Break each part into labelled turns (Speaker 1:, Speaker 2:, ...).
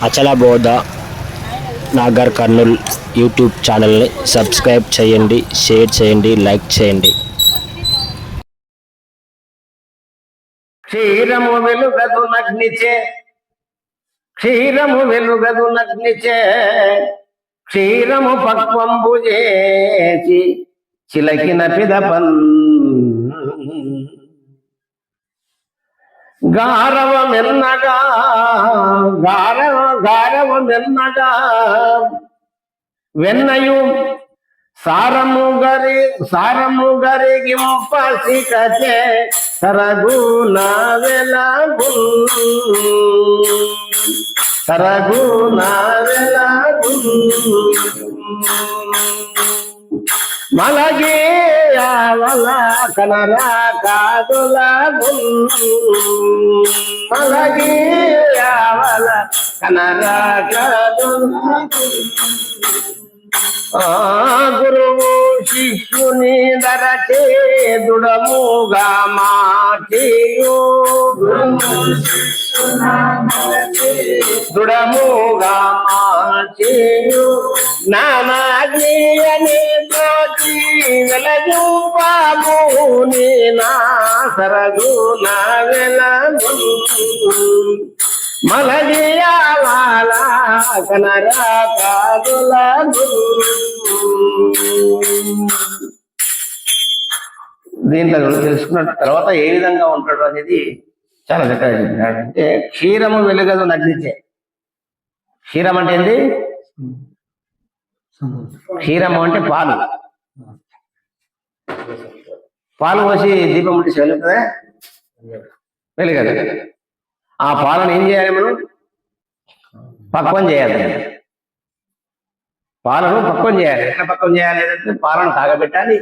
Speaker 1: అచల బోధ నాగర్ కర్నూల్ యూట్యూబ్ ఛానల్ని సబ్స్క్రైబ్ చేయండి, షేర్ చేయండి, లైక్ చేయండి.
Speaker 2: క్షీరము వెలుగదు నగ్నిచే, క్షీరము వెలుగదు నగ్నిచే, క్షీరము పక్వంబు చేసి చిలకిన పిదపన్ గారవమెన్నగా గారవమెన్నగా వెన్నయు సారము గరిగింపసికచే సరగుణ వెలగు సరగుణ వెలగు మలగే అవల కనరా కాదులగు మలగే అవల కనరా కాదులగు గురువు శిష్యుని దరచే దుడముగా మాటియు దుడముగా మాటియు నానాగ్నియని జ్యోతి వెలజూపాముని నా సరగు నా వెలగు మలగియాల కనరా కాదులగు. దీంట్లో తెలుసుకున్న తర్వాత ఏ విధంగా ఉంటాడు అనేది చాలా చక్కగా చెప్పినాడు. అంటే క్షీరము వెలుగదు నగ్నిచే. క్షీరం అంటే ఏంది? క్షీరము అంటే పాలు. పాలు పోసి దీపం ముట్టి వెలుగుతుందా? వెలుగదు. ఆ పాలను ఏం చేయాలి? మనం పక్వం చేయాలి. పాలను పక్వం చేయాలి. ఎట్లా పక్వం చేయాలి అంటే పాలను కాగబెట్టాలి.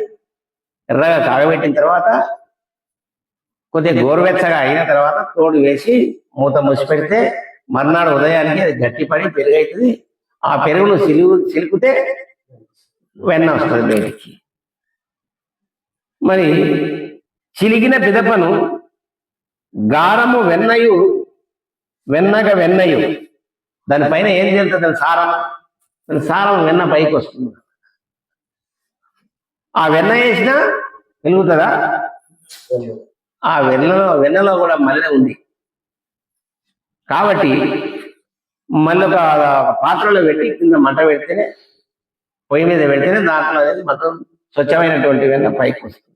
Speaker 2: ఎర్రగా కాగబెట్టిన తర్వాత కొద్దిగా గోరువెచ్చగా అయిన తర్వాత తోడు వేసి మూత మూసి పెడితే మర్నాడు ఉదయానికి అది గట్టిపడి పెరుగు అవుతుంది. ఆ పెరుగును చిలుకుతే వెన్న వస్తుంది బయటికి. మరి చిలికిన పిదపను గారము వెన్నయు దానిపైన ఏం చేస్తుంది? దాని సారం వెన్న పైకి వస్తుంది. ఆ వెన్న వేసినా వెలుగుతుందా? ఆ వెన్నలో కూడా మల్లె ఉంది కాబట్టి మళ్ళీ ఒక పాత్రలో పెట్టి కింద మంట పెడితేనే, పొయ్యి మీద పెడితేనే దాంట్లో అనేది మొత్తం స్వచ్ఛమైనటువంటి వెన్న పైకి వస్తుంది.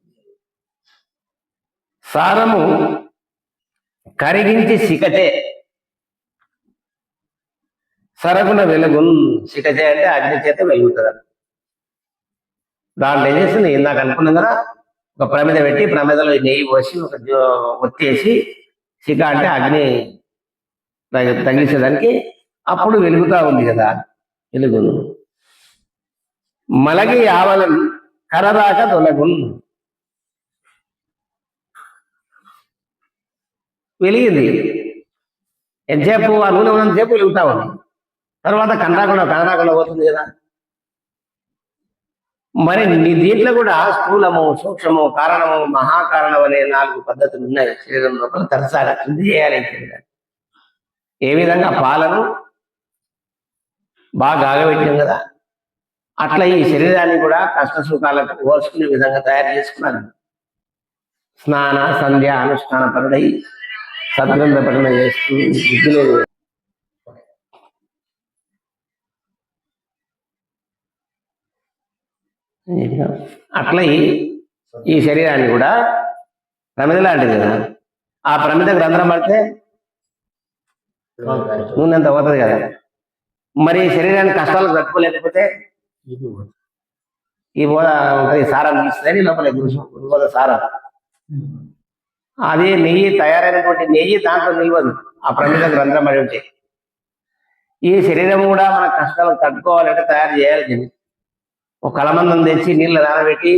Speaker 2: సారము కరిగించి సికటే సరగున వెలుగున్. సికటే అంటే అగ్ని చేత వెలుగుతుంది. దాంట్లో ఏం చేస్తుంది? ఇందాక అనుకున్నాం కదా, ఒక ప్రమిద పెట్టి ప్రమిదలో నెయ్యి పోసి ఒక ఒత్తేసి, సిక అంటే అగ్ని తగిలించేదానికి, అప్పుడు వెలుగుతా ఉంది కదా వెలుగును. మలగి ఆవలను కరదాక తొలగున్. వెలిగింది ఎంతసేపు? ఆ నూనె ఉన్నంతసేపు వెలుగుతా ఉంది. తర్వాత కనరాకుండా పోతుంది కదా. మరి దీంట్లో కూడా స్థూలము, సూక్ష్మము, కారణము, మహాకారణం అనే 4 పద్ధతులు ఉన్నాయి శరీరం లోపల. తరచుగా శుద్ధి చేయాలి శరీరాన్ని. ఏ విధంగా పాలను బాగా ఆగబెట్టాం కదా, అట్లా ఈ శరీరాన్ని కూడా కష్ట సుఖాలకు ఓర్చుకునే విధంగా తయారు చేసుకున్నాను. స్నాన సంధ్య అనుష్ఠాన పరుడై సద్గ్రంథ పఠన చేస్తూ బుద్ధిలో అట్లా ఈ శరీరాన్ని కూడా ప్రమిద లాంటిది కదా. ఆ ప్రమిదకు రంధ్రం పడితే నూనె అంత పోతుంది కదా. మరి శరీరాన్ని కష్టాలకు తట్టుకోలేకపోతే ఈ బోధ ఉంటుంది, సారం తీస్తుంది లోపల బోధ సారం. అది నెయ్యి, తయారైనటువంటి నెయ్యి దాంట్లో నిల్వదు, ఆ ప్రమిదకు రంధ్రం పడి ఉంటే. ఈ శరీరం కూడా మన కష్టాలకు తట్టుకోవాలంటే తయారు చేయాలి. ఒక కలమందం తెచ్చి నీళ్ళు నానబెట్టి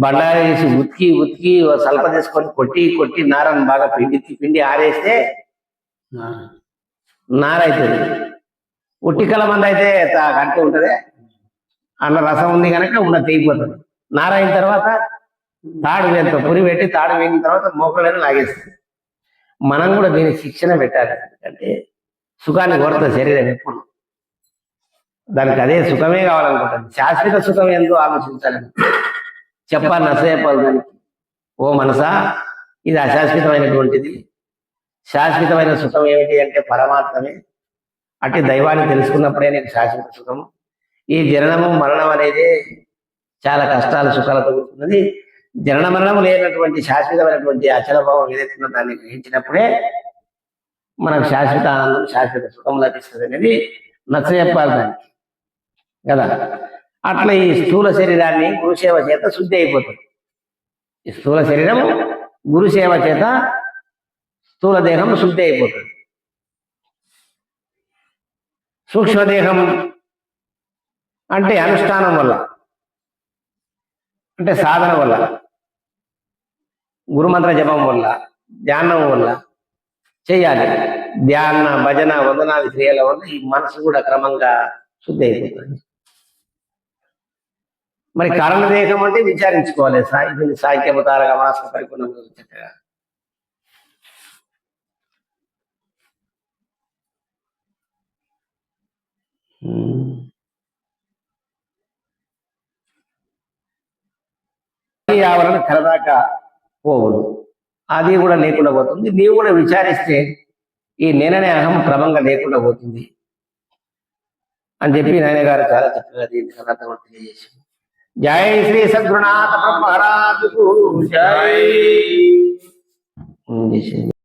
Speaker 2: బండ వేసి ఉతికి సల్ప తీసుకొని కొట్టి నారను బాగా పిండి ఆరేస్తే నార అవుతుంది. ఉట్టి కలమంద అయితే గట్టి ఉంటుంది, అన్న రసం ఉంది కనుక ఉన్న తెగిపోతుంది. నార అయిన తర్వాత తాడు వేంతో పురి పెట్టి తాడు వేయిన తర్వాత మోకళ్ళని లాగేస్తుంది. మనం కూడా దీనికి శిక్షణ పెట్టాలి. ఎందుకంటే సుఖాన్ని కోరుతుంది శరీరం ఎప్పుడు. దానికి అదే సుఖమే కావాలనుకుంటుంది. శాశ్వత సుఖం ఏందో ఆలోచించాలని చెప్పాలి, నచ్చజెప్పాలి దానికి. ఓ మనసా, ఇది అశాశ్వతమైనటువంటిది. శాశ్వతమైన సుఖం ఏమిటి అంటే పరమాత్మే. అట్టి దైవాన్ని తెలుసుకున్నప్పుడే నీకు శాశ్వత సుఖము. ఈ జననము మరణం అనేది చాలా కష్టాలు సుఖాలతో కూడుకున్నది. జనన మరణము లేనటువంటి శాశ్వతమైనటువంటి అచల భావం ఏదైతుందో దాన్ని గ్రహించినప్పుడే మనకు శాశ్వత ఆనందం, శాశ్వత సుఖం లభిస్తుంది అనేది నచ్చజెప్పాలి దానికి కదా. అట్లా ఈ స్థూల శరీరాన్ని గురుసేవ చేత శుద్ధి అయిపోతుంది. ఈ స్థూల శరీరం గురుసేవ చేత స్థూల దేహం శుద్ధి అయిపోతుంది. సూక్ష్మదేహం అంటే అనుష్ఠానం వల్ల, అంటే సాధన వల్ల, గురుమంత్ర జపం వల్ల, ధ్యానం వల్ల చేయాలి. ధ్యాన భజన వందనాది క్రియల వల్ల ఈ మనసు కూడా క్రమంగా శుద్ధి అయిపోతుంది. మరి కారణదేహం అంటే విచారించుకోవాలి. ఇది సాహిత్యముతారక మాస పరిపూర్ణం చక్కగా. ఆవరణ కలదాకా పోవును, అది కూడా లేకుండా పోతుంది. నీవు కూడా విచారిస్తే ఈ నేననే అహం క్రమంగా లేకుండా పోతుంది అని చెప్పి నాయన గారు చాలా చక్కగా దీన్ని కథ తెలియజేశారు. జై శ్రీ సద్గురునాథ మహారాజుకు జై.